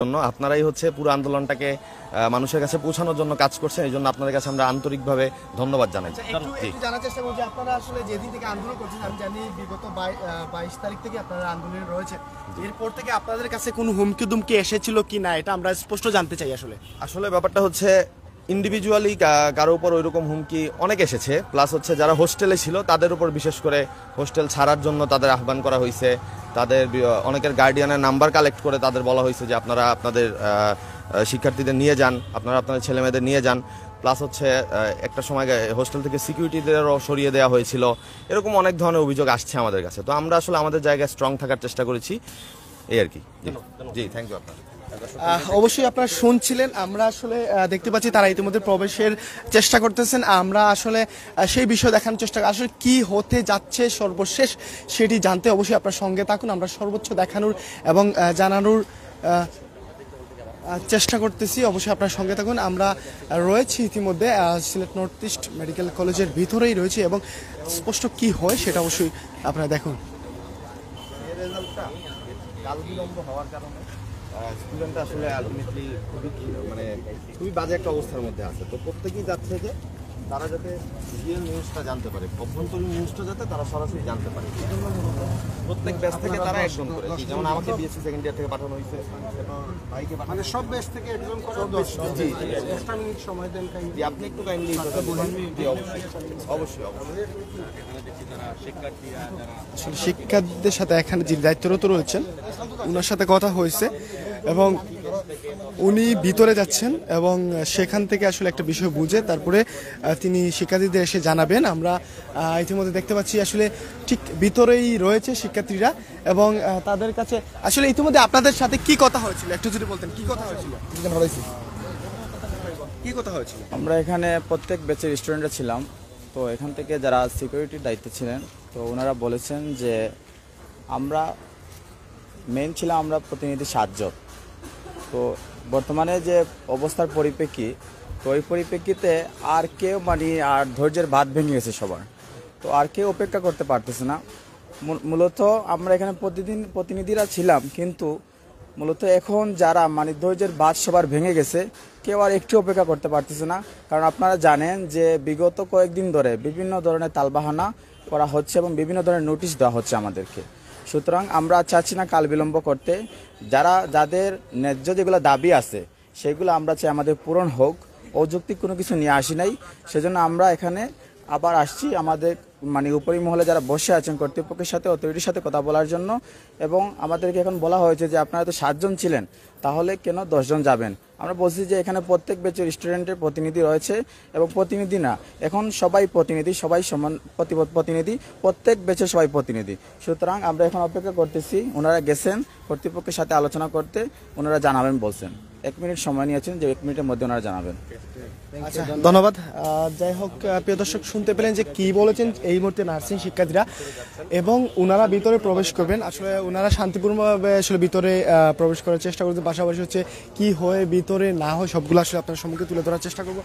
জন্য আপনারাই হচ্ছে পুরো আন্দোলনটাকে মানুষের কাছে পৌঁছানোর জন্য কাজ করছেন। এই জন্য আপনাদের কাছে আমরা আন্তরিকভাবে ধন্যবাদ জানাই। একটু জানার চেষ্টা করছি, আপনারা আসলে যেদিন থেকে আন্দোলন করছেন, আমি জানি বিগত 22 তারিখ থেকে আপনারা আন্দোলনে রয়েছে, এরপর থেকে আপনাদের কাছে কোনো হুমকি দুমকি এসেছিল কি না, এটা আমরা স্পষ্ট জানতে চাই। আসলে ব্যাপারটা হচ্ছে ইন্ডিভিজুয়ালি কারো উপর ওইরকম হুমকি অনেক এসেছে, প্লাস হচ্ছে যারা হোস্টেলে ছিল তাদের উপর বিশেষ করে হোস্টেল ছাড়ার জন্য তাদের আহ্বান করা হয়েছে। তাদের অনেকের গার্ডিয়ানের নাম্বার কালেক্ট করে তাদের বলা হয়েছে যে আপনারা আপনাদের শিক্ষার্থীদের নিয়ে যান, আপনারা আপনাদের ছেলেমেয়েদের নিয়ে যান। প্লাস হচ্ছে একটা সময় হোস্টেল থেকে সিকিউরিটিদেরও সরিয়ে দেওয়া হয়েছিল। এরকম অনেক ধরনের অভিযোগ আসছে আমাদের কাছে। তো আমরা আসলে আমাদের জায়গায় স্ট্রং থাকার চেষ্টা করেছি, এই আর কি। জি, থ্যাংক ইউ। আপনার অবশ্যই আপনারা শুনছিলেন, আমরা আসলে দেখতে পাচ্ছি তারা ইতিমধ্যে প্রবেশের চেষ্টা করতেছেন। আমরা আসলে সেই বিষয় দেখানোর চেষ্টা করি, আসলে কি হতে যাচ্ছে সর্বশেষ সেটি জানতে অবশ্যই আপনার সঙ্গে থাকুন। আমরা সর্বোচ্চ দেখানোর এবং জানানোর চেষ্টা করতেছি, অবশ্যই আপনার সঙ্গে থাকুন। আমরা রয়েছি ইতিমধ্যে সিলেট নর্থ ইস্ট মেডিকেল কলেজের ভিতরেই রয়েছি এবং স্পষ্ট কি হয় সেটা অবশ্যই আপনারা দেখুন। কাল বিলম্ব হওয়ার কারণে স্টুডেন্টরা আসলে আলটিমেটলি খুবই বাজে একটা অবস্থার মধ্যে আছে। তো প্রত্যেকেই যাচ্ছে যে তারা যাতে রিয়েল নিউজটা জানতে পারে, অভ্যন্তরীণ নিউজটা যাতে তারা সরাসরি জানতে পারে। এই জন্য প্রত্যেক ব্যাচ থেকে তারা একজন করে, যেমন আমাকে বিএসসি সেকেন্ড ইয়ার থেকে পাঠানো হয়েছে, ভাইকে পাঠানো, সব ব্যাচ থেকে একজন করে। জি, 1 মিনিট সময় দেন। আপনি একটু কাইন্ডলি অবশ্যই শিক্ষার্থীদের সাথে এখানে যিনি দায়িত্বরত রয়েছেন ওনার সাথে কথা হয়েছে এবং উনি ভিতরে যাচ্ছেন এবং সেখান থেকে আসলে একটা বিষয় বুঝে তারপরে তিনি শিক্ষার্থীদের এসে জানাবেন। আমরা ইতিমধ্যে দেখতে পাচ্ছি আসলে ঠিক ভিতরেই রয়েছে শিক্ষার্থীরা এবং তাদের কাছে আসলে ইতিমধ্যে আপনাদের সাথে কি কথা হয়েছিল একটু যদি বলতেন। কি কথা হয়েছিল? কি কথা হয়েছিল? আমরা এখানে প্রত্যেক ব্যাচের স্টুডেন্টরা ছিলাম। তো এখান থেকে যারা সিকিউরিটির দায়িত্বে ছিলেন, তো ওনারা বলেছেন যে আমরা মেন ছিলাম আমরা প্রতিনিধি 7 জন। তো বর্তমানে যে অবস্থার পরিপ্রেক্ষী, তো ওই পরিপ্রেক্ষিতে আর কেউ আর ধৈর্যের বাঁধ ভেঙে গেছে সবার। তো আর কেউ অপেক্ষা করতে পারতেছে না। মূলত আমরা এখানে প্রতিনিধিরা ছিলাম, কিন্তু মূলত এখন যারা ধৈর্যের বাঁধ সবার ভেঙে গেছে, কেউ আর একটু অপেক্ষা করতে পারতেছে না। কারণ আপনারা জানেন যে বিগত কয়েকদিন ধরে বিভিন্ন ধরনের তালবাহানা করা হচ্ছে এবং বিভিন্ন ধরনের নোটিশ দেওয়া হচ্ছে আমাদেরকে। সুতরাং আমরা চাচ্ছি না কাল বিলম্ব করতে। যাদের ন্যায্য যেগুলো দাবি আছে সেগুলো আমরা চাই আমাদের পূরণ হোক। অযৌক্তিক কোনো কিছু নিয়ে আসি নাই, সেজন্য আমরা এখানে আবার আসছি আমাদের উপরি মহলে যারা বসে আছেন কর্তৃপক্ষের সাথে, অথরিটির সাথে কথা বলার জন্য। এবং আমাদেরকে এখন বলা হয়েছে যে আপনারা তো 7 জন ছিলেন, তাহলে কেন 10 জন যাবেন? আমরা বলছি যে এখানে প্রত্যেক ব্যাচের স্টুডেন্টের প্রতিনিধি রয়েছে এবং প্রতিনিধি না, এখন সবাই প্রতিনিধি, সবাই সমান প্রতিনিধি, প্রত্যেক ব্যাচের সবাই প্রতিনিধি। সুতরাং আমরা এখন অপেক্ষা করতেছি। ওনারা গেছেন কর্তৃপক্ষের সাথে আলোচনা করতে, ওনারা জানাবেন বলছেন। 1 মিনিট সময় নিয়েছেন, যে 1 মিনিটের মধ্যে ওনারা জানাবেন। আচ্ছা, ধন্যবাদ। যাই হোক, প্রিয় দর্শক শুনতে পেলেন যে কি বলেছেন এই মুহূর্তে নার্সিং শিক্ষার্থীরা, এবং ওনারা ভিতরে প্রবেশ করবেন। আসলে ওনারা শান্তিপূর্ণভাবে আসলে ভিতরে প্রবেশ করার চেষ্টা করতে, পাশাপাশি হচ্ছে কি হয় ভিতরে না হয় সবগুলো আসলে আপনার সম্মুখে তুলে ধরার চেষ্টা করব।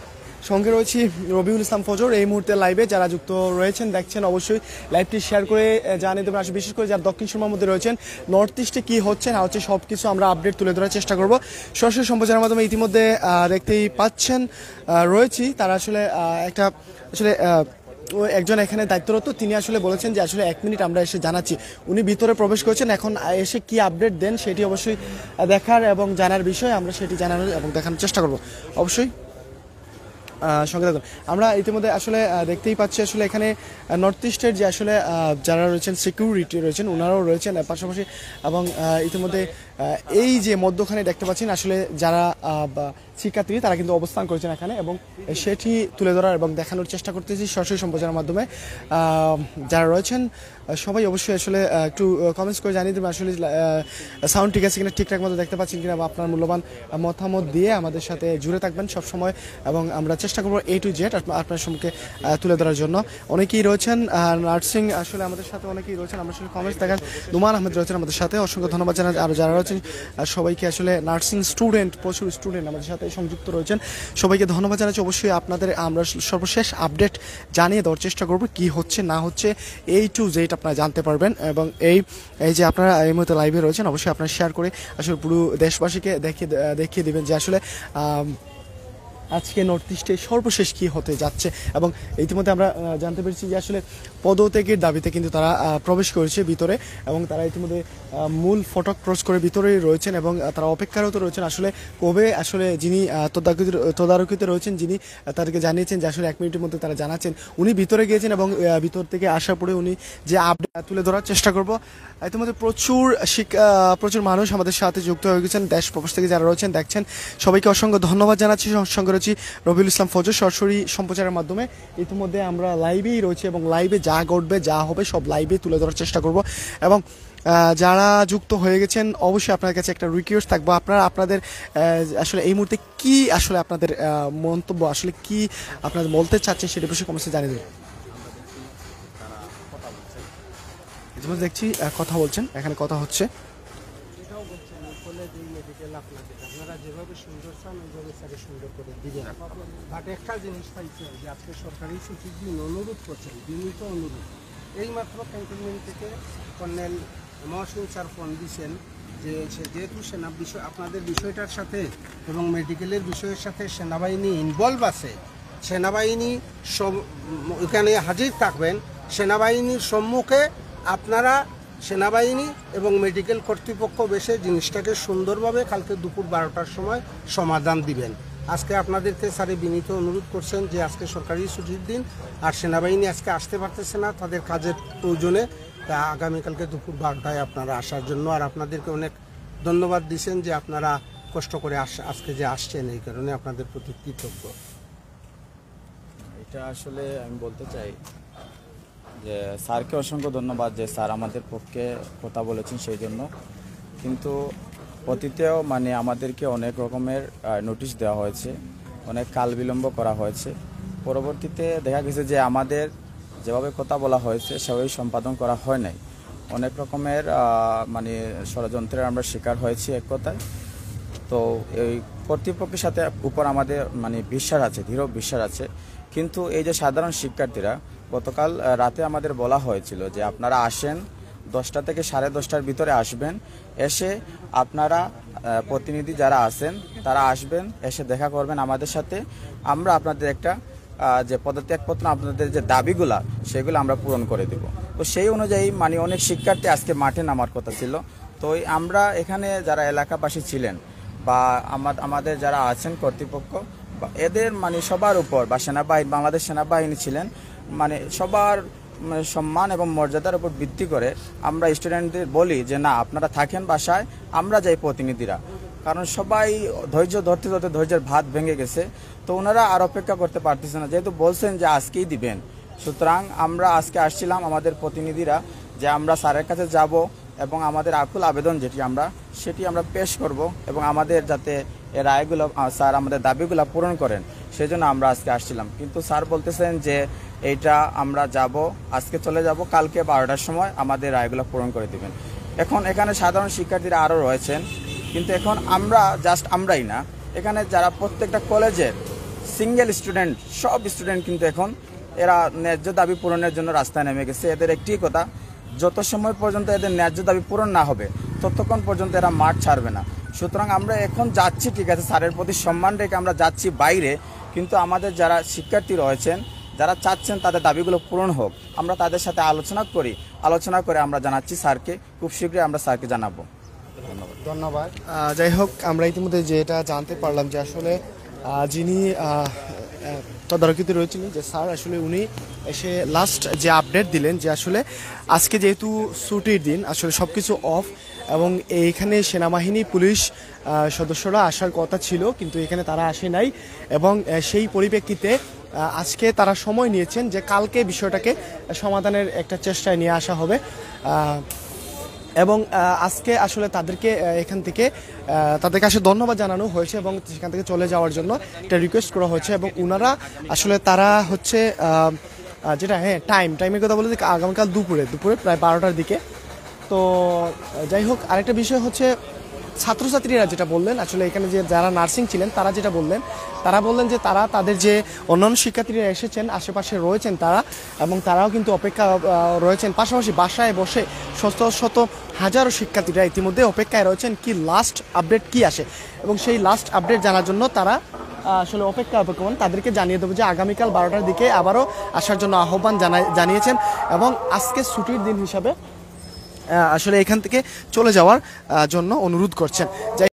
সঙ্গে রয়েছি রবিউল ইসলাম ফজর। এই মুহূর্তে লাইভে যারা যুক্ত রয়েছেন দেখছেন, অবশ্যই লাইভটি শেয়ার করে জানিয়ে দেবেন। আসলে বিশেষ করে যারা দক্ষিণ সুরমার মধ্যে রয়েছেন, নর্থ ইস্টে কি হচ্ছে না হচ্ছে সব কিছু আমরা আপডেট তুলে ধরার চেষ্টা করব সরাসরি সম্প্রচারের মাধ্যমে। ইতিমধ্যে দেখতেই পাচ্ছেন রয়েছি তারা আসলে একজন এখানে দায়িত্বরত, তিনি আসলে বলেছেন যে আসলে 1 মিনিট আমরা এসে জানাচ্ছি। উনি ভিতরে প্রবেশ করেছেন, এখন এসে কি আপডেট দেন সেটি অবশ্যই দেখার এবং জানার বিষয়। আমরা সেটি জানানোর এবং দেখানোর চেষ্টা করব অবশ্যই সঙ্গে থাকুন। আমরা ইতিমধ্যে আসলে দেখতেই পাচ্ছি আসলে এখানে নর্থ ইস্টের যে আসলে যারা রয়েছেন সিকিউরিটি রয়েছেন ওনারাও রয়েছেন পাশাপাশি, এবং ইতিমধ্যে এই যে মধ্যখানে দেখতে পাচ্ছেন আসলে যারা শিক্ষার্থী তারা কিন্তু অবস্থান করেছেন এখানে, এবং সেটি তুলে ধরার এবং দেখানোর চেষ্টা করতেছি সরাসরি সম্প্রচারের মাধ্যমে। যারা রয়েছেন সবাই অবশ্যই আসলে একটু কমেন্টস করে জানিয়ে দেবেন আসলে সাউন্ড ঠিক আছে কিনা, ঠিকঠাক মতো দেখতে পাচ্ছেন কিনা, বা আপনার মূল্যবান মতামত দিয়ে আমাদের সাথে জুড়ে থাকবেন সব সময়, এবং আমরা চেষ্টা করবো A to Z আপনার সম্মুখে তুলে ধরার জন্য। অনেকেই রয়েছেন নার্সিং আসলে আমাদের সাথে, অনেকেই রয়েছেন আমরা আসলে কমেন্টস দেখান। নুমান আহমেদ রয়েছেন আমাদের সাথে, অসংখ্য ধন্যবাদ জানাই। আর যারা রয়েছেন রয়েছেন সবাইকে আসলে নার্সিং স্টুডেন্ট, প্রচুর স্টুডেন্ট আমাদের সাথে সংযুক্ত রয়েছেন, সবাইকে ধন্যবাদ জানাচ্ছি। অবশ্যই আপনাদের আমরা সর্বশেষ আপডেট জানিয়ে দেওয়ার চেষ্টা করব কি হচ্ছে না হচ্ছে, এই টু জেড আপনারা জানতে পারবেন। এবং এই যে আপনারা এই মুহূর্তে লাইভে রয়েছেন, অবশ্যই আপনারা শেয়ার করে আসলে পুরো দেশবাসীকে দেখিয়ে দিবেন যে আসলে আজকে নর্থ ইস্টে সর্বশেষ কী হতে যাচ্ছে। এবং ইতিমধ্যে আমরা জানতে পেরেছি যে আসলে পদত্যাগের দাবিতে কিন্তু তারা প্রবেশ করেছে ভিতরে, এবং তারা ইতিমধ্যে মূল ফটক ক্রস করে ভিতরেই রয়েছেন এবং তারা অপেক্ষারত রয়েছেন আসলে কবে আসলে যিনি তদারকিতে রয়েছেন, যিনি তাদেরকে জানিয়েছেন যে আসলে 1 মিনিটের মধ্যে তারা জানাচ্ছেন। উনি ভিতরে গিয়েছেন এবং ভিতর থেকে আসার পরে উনি যে আপডেট তুলে ধরার চেষ্টা করব। ইতিমধ্যে প্রচুর মানুষ আমাদের সাথে যুক্ত হয়ে গেছেন, দেশ প্রবাস থেকে যারা রয়েছেন দেখছেন, সবাইকে অসংখ্য ধন্যবাদ জানাচ্ছি। সঙ্গে রয়েছি রবিউল ইসলাম ফজর, সরাসরি সম্প্রচারের মাধ্যমে ইতিমধ্যে আমরা লাইভেই রয়েছি এবং লাইভে যা ঘটবে যা হবে সব লাইভে তুলে ধরার চেষ্টা করব। এবং যারা যুক্ত হয়ে গেছেন অবশ্যই আপনার কাছে একটা রিকোয়েস্ট থাকবো, আপনাদের আসলে এই মুহূর্তে কি আসলে আপনাদের মন্তব্য, আসলে কি আপনারা বলতে চাচ্ছেন সেটা বিষয়ে কমেন্টে জানিয়ে দেবেন। ইতিমধ্যে দেখছি কথা বলছেন, এখানে কথা হচ্ছে। আপনারা যেভাবে সুন্দর চান ওইভাবে স্যারে সুন্দর করে দিবেন। বাট একটা জিনিস পাইছে যে আজকে সরকারি সচিব দিন অনুরোধ করছেন, বিনীত অনুরোধ। এইমাত্র ক্যান্টনমেন্ট থেকে কর্নেল মহসিন স্যার ফোন দিয়েছেন যে যেহেতু সেনা বিষয় আপনাদের বিষয়টার সাথে এবং মেডিকেলের বিষয়ের সাথে সেনাবাহিনী ইনভলভ আছে, সেনাবাহিনী এখানে হাজির থাকবেন। সেনাবাহিনীর সম্মুখে আপনারা সেনাবাহিনী এবং মেডিকেল কর্তৃপক্ষ বেশে জিনিসটাকে সুন্দরভাবে কালকে দুপুর 12টার সময় সমাধান দিবেন। আজকে আপনাদেরকে স্যারে বিনীত অনুরোধ করছেন যে আজকে সরকারি ছুটির দিন আর সেনাবাহিনী আজকে আসতে পারতেছে না তাদের কাজের প্রয়োজনে, তা আগামীকালকে দুপুর 12টায় আপনারা আসার জন্য, আর আপনাদেরকে অনেক ধন্যবাদ দিচ্ছেন যে আপনারা কষ্ট করে আজকে যে আসছেন, এই কারণে আপনাদের প্রতি কৃতজ্ঞ। এটা আসলে আমি বলতে চাই যে স্যারকে অসংখ্য ধন্যবাদ যে স্যার আমাদের পক্ষে কথা বলেছেন সেই জন্য। কিন্তু অতীতেও মানে আমাদেরকে অনেক রকমের নোটিশ দেওয়া হয়েছে, অনেক কাল বিলম্ব করা হয়েছে। পরবর্তীতে দেখা গেছে যে আমাদের যেভাবে কথা বলা হয়েছে সেভাবে সম্পাদন করা হয় নাই। অনেক রকমের মানে ষড়যন্ত্রের আমরা শিকার হয়েছি এক কথায়। তো এই কর্তৃপক্ষের সাথে উপর আমাদের মানে বিশ্বাস আছে, দৃঢ় বিশ্বাস আছে। কিন্তু এই যে সাধারণ শিক্ষার্থীরা গতকাল রাতে আমাদের বলা হয়েছিল যে আপনারা আসেন 10টা থেকে 10:30টার ভিতরে আসবেন, এসে আপনারা প্রতিনিধি যারা আছেন তারা আসবেন, এসে দেখা করবেন আমাদের সাথে। আমরা আপনাদের একটা যে পদত্যাগপত্র আপনাদের যে দাবিগুলা সেগুলো আমরা পূরণ করে দেব। তো সেই অনুযায়ী মানে অনেক শিক্ষার্থী আজকে মাঠে নামার কথা ছিল। তো আমরা এখানে যারা এলাকাবাসী ছিলেন বা আমাদের যারা আছেন কর্তৃপক্ষ, এদের মানে সবার উপর বা সেনাবাহিনী, বাংলাদেশ সেনাবাহিনী ছিলেন, মানে সবার সম্মান এবং মর্যাদার উপর ভিত্তি করে আমরা স্টুডেন্টদের বলি যে না আপনারা থাকেন বাসায়, আমরা যাই প্রতিনিধিরা। কারণ সবাই ধৈর্য ধরতে ধরতে ধৈর্যের ভাত ভেঙে গেছে। তো ওনারা আর অপেক্ষা করতে পারতেছে না, যেহেতু বলছেন যে আজকেই দিবেন। সুতরাং আমরা আজকে আসছিলাম আমাদের প্রতিনিধিরা যে আমরা স্যারের কাছে যাব এবং আমাদের আকুল আবেদন সেটি আমরা পেশ করব এবং আমাদের যাতে এই রায়গুলো স্যার আমাদের দাবিগুলো পূরণ করেন সেজন্য আমরা আজকে আসছিলাম। কিন্তু স্যার বলতেছেন যে এইটা আমরা যাব, আজকে চলে যাব, কালকে 12টার সময় আমাদের রায়গুলো পূরণ করে দিবেন। এখন এখানে সাধারণ শিক্ষার্থীরা আরও রয়েছেন, কিন্তু এখন আমরা জাস্ট আমরাই না, এখানে যারা প্রত্যেকটা কলেজের সিঙ্গেল স্টুডেন্ট, সব স্টুডেন্ট কিন্তু এখন এরা ন্যায্য দাবি পূরণের জন্য রাস্তায় নেমে গেছে। এদের একটি কথা, যত সময় পর্যন্ত এদের ন্যায্য দাবি পূরণ না হবে ততক্ষণ পর্যন্ত এরা মাঠ ছাড়বে না। সুতরাং আমরা এখন যাচ্ছি, ঠিক আছে, স্যারের প্রতি সম্মান রেখে আমরা যাচ্ছি বাইরে, কিন্তু আমাদের যারা শিক্ষার্থী রয়েছেন যারা চাচ্ছেন তাদের দাবিগুলো পূরণ হোক, আমরা তাদের সাথে আলোচনা করে আমরা জানাচ্ছি স্যারকে, খুব শীঘ্রই আমরা স্যারকে জানাবো। ধন্যবাদ। যাই হোক, আমরা ইতিমধ্যে যেটা জানতে পারলাম যে আসলে যিনি তদারকিতে রয়েছেন যে স্যার, আসলে উনি এসে লাস্ট যে আপডেট দিলেন যে আসলে আজকে যেহেতু ছুটির দিন, আসলে সব কিছু অফ এবং এইখানে সেনাবাহিনী পুলিশ সদস্যরা আসার কথা ছিল কিন্তু এখানে তারা আসে নাই, এবং সেই পরিপ্রেক্ষিতে আজকে তারা সময় নিয়েছেন যে কালকে বিষয়টাকে সমাধানের একটা চেষ্টায় নিয়ে আসা হবে। এবং আজকে আসলে তাদেরকে এখান থেকে তাদের কাছে ধন্যবাদ জানানো হয়েছে এবং সেখান থেকে চলে যাওয়ার জন্য একটা রিকোয়েস্ট করা হয়েছে। এবং ওনারা আসলে তারা হচ্ছে যেটা টাইমের কথা বলে আগামীকাল দুপুরে প্রায় 12টার দিকে। তো যাই হোক, আরেকটা বিষয় হচ্ছে ছাত্রছাত্রীরা যেটা বললেন, আসলে এখানে যে যারা নার্সিং ছিলেন তারা যেটা বললেন, তারা বললেন যে তারা তাদের যে অন্যান্য শিক্ষার্থীরা এসেছেন আশেপাশে রয়েছেন তারা, এবং তারাও কিন্তু অপেক্ষা রয়েছেন, পাশাপাশি বাসায় বসে শত শত হাজারো শিক্ষার্থীরা ইতিমধ্যে অপেক্ষায় রয়েছেন কি লাস্ট আপডেট কি আসে, এবং সেই লাস্ট আপডেট জানার জন্য তারা আসলে অপেক্ষমান। তাদেরকে জানিয়ে দেবো যে আগামীকাল 12টার দিকে আবারও আসার জন্য আহ্বান জানিয়েছেন, এবং আজকে ছুটির দিন হিসাবে আসলে এখান থেকে চলে যাওয়ার জন্য অনুরোধ করছেন।